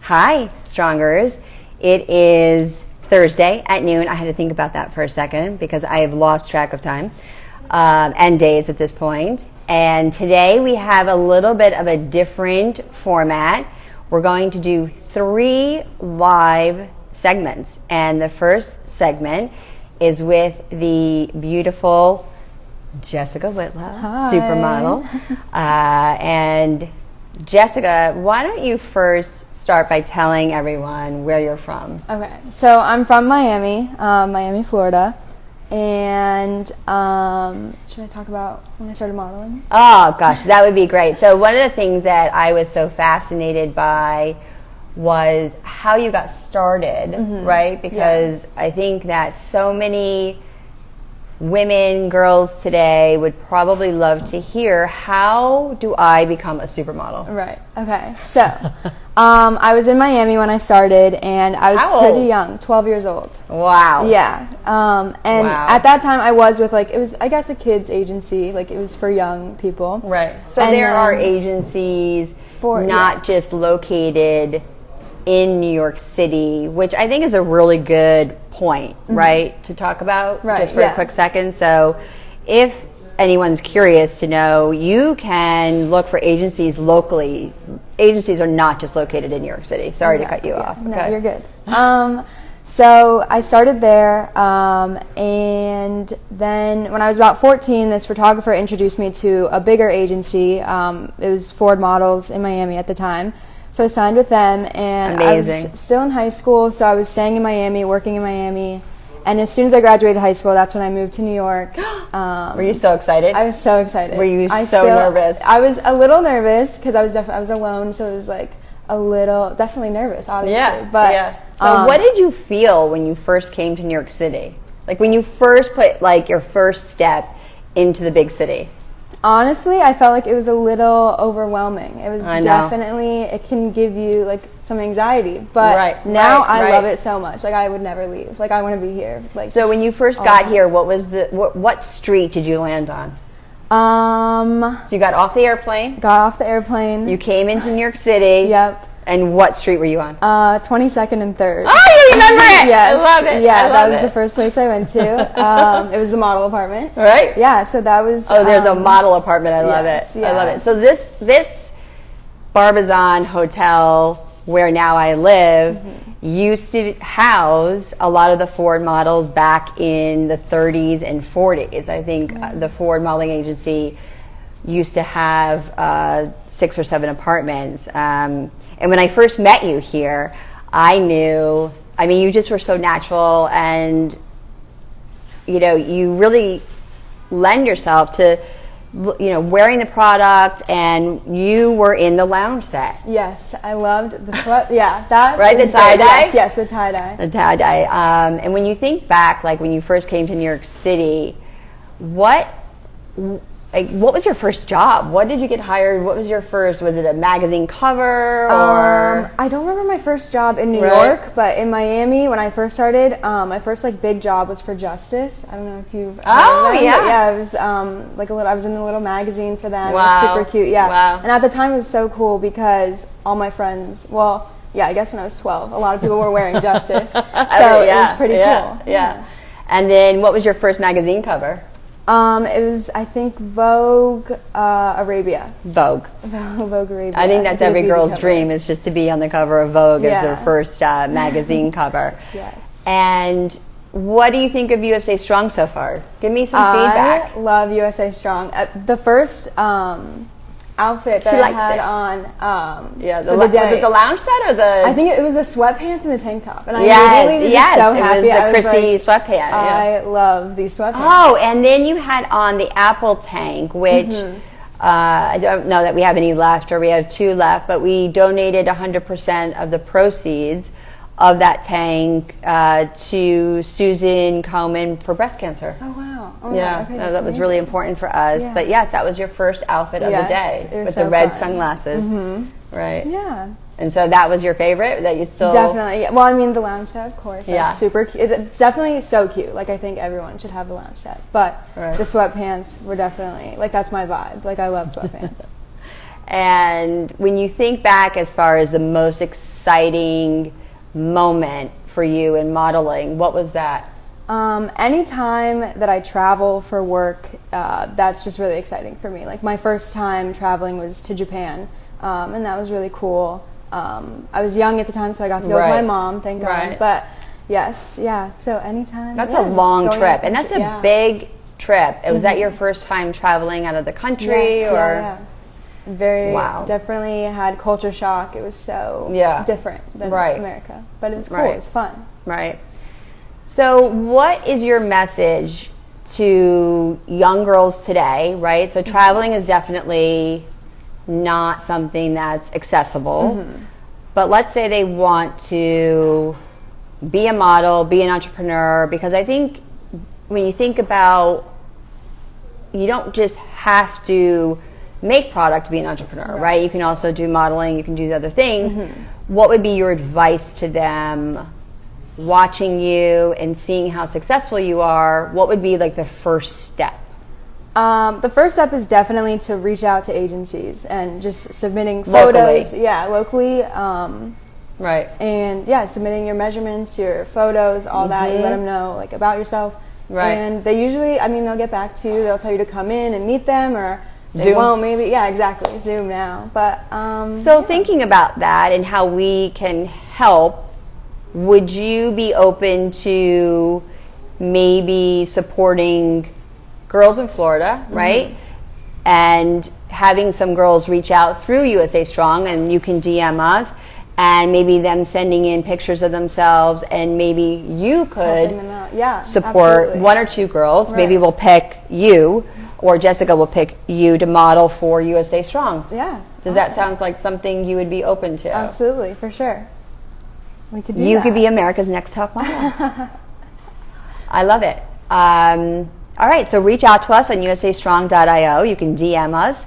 Hi, Strongers. It is Thursday at noon. I had to think about that for a second because I have lost track of time and days at this point. And today we have a little bit of a different format. We're going to do 3 live segments. And the first segment is with the beautiful Jessica Whitlow, supermodel. And Jessica, why don't you first start by telling everyone where you're from? Okay, so I'm from Miami, Florida, and should I talk about when I started modeling? Oh gosh, that would be great. So one of the things that I was so fascinated by was how you got started, right? Because I think that so many women, girls today would probably love to hear, how do I become a supermodel? Right, okay, so I was in Miami when I started, and I was pretty young, 12 years old. Wow. Yeah, and at that time I was with, like, it was, I guess, a kids agency, like it was for young people. Right, so and there are agencies not just located in New York City, which I think is a really good point, right, to talk about just for a quick second. So if anyone's curious to know, you can look for agencies locally. Agencies are not just located in New York City. Sorry to cut you off. No, you're good. So I started there, and then when I was about 14, this photographer introduced me to a bigger agency. It was Ford Models in Miami at the time. So I signed with them, and Amazing. I was still in high school, so I was staying in Miami, working in Miami, and as soon as I graduated high school, that's when I moved to New York. Were you so excited? I was so excited. Were you nervous? I was a little nervous because I was alone, so it was like a little, definitely nervous, obviously. Yeah, but yeah. So what did you feel when you first came to New York City? Like when you first put like your first step into the big city? Honestly, I felt like it was a little overwhelming. It was definitely, it can give you like some anxiety, but now I love it so much. Like I would never leave. Like I want to be here. Like so when you first got here, what was what street did you land on? So you got off the airplane? Got off the airplane. You came into New York City. Yep. And what street were you on? 22nd and 3rd. Oh, you remember it? Yes. I love it. Yeah, that was the first place I went to. It was the model apartment. Right? Yeah, so that was... Oh, there's a model apartment. I love it. Yeah. I love it. So this Barbizon Hotel, where now I live, used to house a lot of the Ford models back in the 30s and 40s. I think the Ford modeling agency used to have 6 or 7 apartments. And when I first met you here, I knew, I mean, you just were so natural, and, you know, you really lend yourself to, you know, wearing the product, and you were in the lounge set. Yes, I loved the sweat. Yeah, that right, the tie-dye? Yes, the tie-dye. The tie-dye. And when you think back, like when you first came to New York City, what was your first job? What did you get hired? What was your first? Was it a magazine cover or? I don't remember my first job in New York, but in Miami when I first started, my first like big job was for Justice. I don't know if you've. Oh heard of them, yeah. Yeah, it was like a little. I was in a little magazine for them. Wow. It was super cute. Yeah. Wow. And at the time it was so cool because all my friends. Well, yeah, I guess when I was 12, a lot of people were wearing Justice, so it was pretty cool. Yeah. And then, what was your first magazine cover? It was, I think, Vogue Arabia. Vogue. Vogue Arabia. I think that's every girl's dream, is just to be on the cover of Vogue as their first magazine cover. Yes. And what do you think of USA Strong so far? Give me some feedback. I love USA Strong. The first outfit that I had on. Was it the lounge set or the? I think it was the sweatpants and the tank top, and I immediately was just so happy. It was the Chrissy sweatpant. I love these sweatpants. Oh, and then you had on the Apple tank, which I don't know that we have any left, or we have 2 left, but we donated 100% of the proceeds of that tank to Susan Komen for breast cancer. Oh wow! Okay, that was really important for us. Yeah. But yes, that was your first outfit of the day with the red sunglasses, right? Yeah. And so that was your favorite that you still... Definitely. Yeah. Well, I mean, the lounge set, of course. That's super cute. It's definitely so cute. Like, I think everyone should have the lounge set. But the sweatpants were definitely... Like, that's my vibe. Like, I love sweatpants. And when you think back as far as the most exciting moment for you in modeling, what was that? Anytime that I travel for work, that's just really exciting for me. Like my first time traveling was to Japan, and that was really cool. I was young at the time, so I got to go with my mom, thank God. But yes, yeah, so anytime. That's yeah, a long just trip, and that's a big trip. Was that your first time traveling out of the country? Yes, or yeah. Very, definitely had culture shock. It was so different than America, but it was cool. It was fun. Right. So what is your message to young girls today, right? So traveling is definitely not something that's accessible, but let's say they want to be a model, be an entrepreneur, because I think when you think about, you don't just have to make product to be an entrepreneur, right? You can also do modeling, you can do other things. What would be your advice to them watching you and seeing how successful you are? What would be like the first step? The first step is definitely to reach out to agencies and just submitting photos. Locally. Right. And submitting your measurements, your photos, all that. You let them know like about yourself. Right. And they usually, they'll get back to you. They'll tell you to come in and meet them, or they Zoom. won't. Maybe, exactly. Zoom now. But so thinking about that and how we can help, would you be open to maybe supporting girls in Florida, right? And having some girls reach out through USA Strong, and you can DM us, and maybe them sending in pictures of themselves, and maybe you could support one or two girls. Right. Maybe we'll pick you, or Jessica will pick you to model for USA Strong. Yeah. Does that sound like something you would be open to? Absolutely, for sure. We could do You that. could be America's Next Top Model. I love it. All right, so reach out to us on usastrong.io. You can DM us,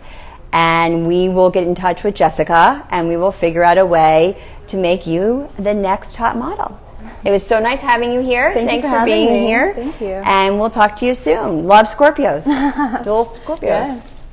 and we will get in touch with Jessica, and we will figure out a way to make you the next top model. It was so nice having you here. Thanks for being here. Thank you. And we'll talk to you soon. Love Scorpios. Dual Scorpios. Yes.